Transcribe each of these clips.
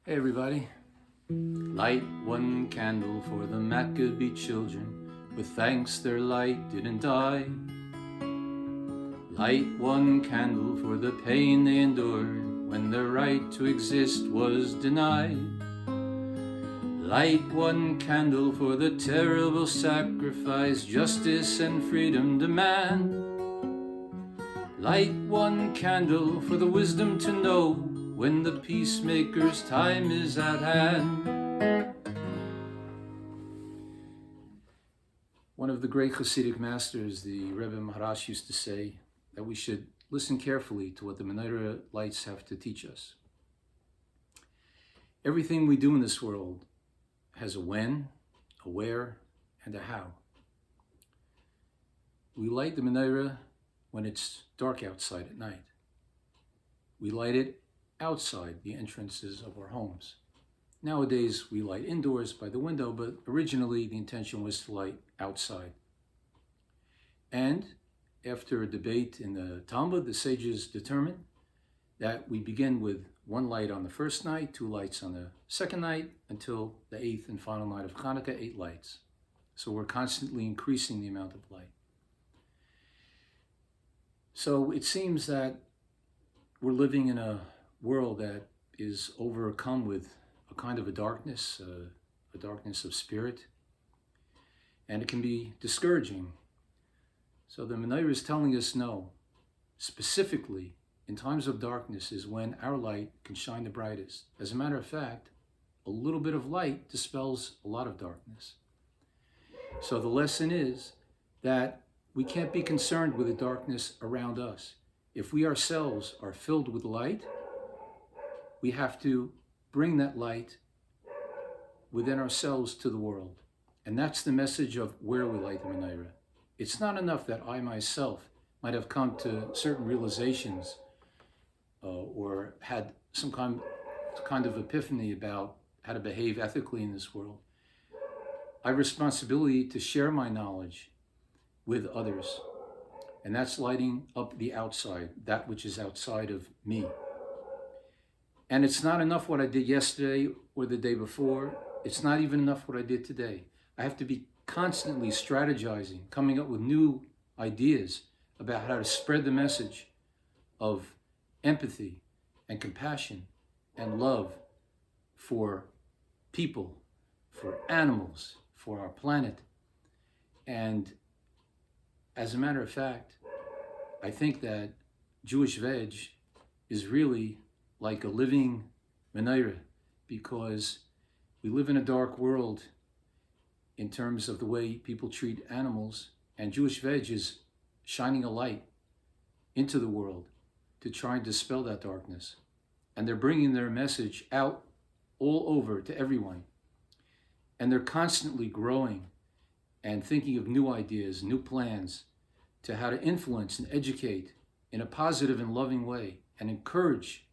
Hey everybody. Light one candle for the Maccabee children, with thanks their light didn't die. Light one candle for the pain they endured when their right to exist was denied. Light one candle for the terrible sacrifice justice and freedom demand. Light one candle for the wisdom to know when the peacemaker's time is at hand. One of the great Hasidic masters, the Rabbi Maharash, used to say that we should listen carefully to what the menorah lights have to teach us. Everything we do in this world has a when, a where, and a how. We light the menorah when it's dark outside at night. We light it outside the entrances of our homes. Nowadays, we light indoors by the window, but originally the intention was to light outside. And after a debate in the Talmud, the sages determined that we begin with one light on the first night, 2 lights on the second night, until the 8th and final night of Hanukkah, 8 lights. So we're constantly increasing the amount of light. So it seems that we're living in a world that is overcome with a kind of a darkness of spirit, and it can be discouraging. So the menorah is telling us no. Specifically, in times of darkness is when our light can shine the brightest. As a matter of fact, a little bit of light dispels a lot of darkness. So the lesson is that we can't be concerned with the darkness around us. If we ourselves are filled with light, we have to bring that light within ourselves to the world. And that's the message of where we light the menorah. It's not enough that I myself might have come to certain realizations or had some kind of epiphany about how to behave ethically in this world. I have responsibility to share my knowledge with others. And that's lighting up the outside, that which is outside of me. And it's not enough what I did yesterday or the day before. It's not even enough what I did today. I have to be constantly strategizing, coming up with new ideas about how to spread the message of empathy and compassion and love for people, for animals, for our planet. And as a matter of fact, I think that Jewish veg is really like a living menorah, because we live in a dark world in terms of the way people treat animals, and Jewish veg is shining a light into the world to try and dispel that darkness. And they're bringing their message out all over to everyone. And they're constantly growing and thinking of new ideas, new plans to how to influence and educate in a positive and loving way and encourage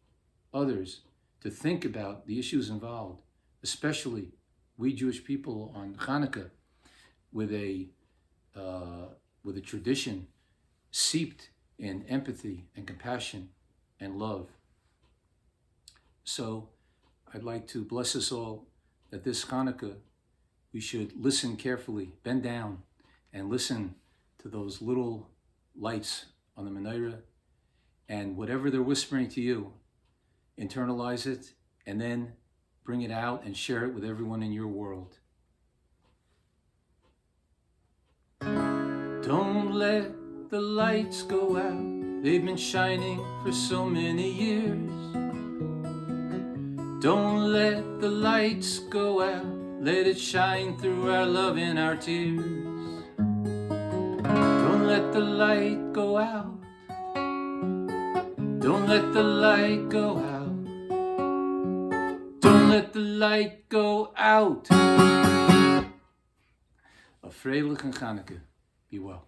others to think about the issues involved, especially we Jewish people on Hanukkah, with a tradition seeped in empathy and compassion and love. So I'd like to bless us all that this Hanukkah we should listen carefully, bend down and listen to those little lights on the menorah, and whatever they're whispering to you, internalize it and then bring it out and share it with everyone in your world. Don't let the lights go out. They've been shining for so many years. Don't let the lights go out. Let it shine through our love and our tears. Don't let the light go out. Don't let the light go out. Don't let the light go out. A freilichen Hanukkah. Be well.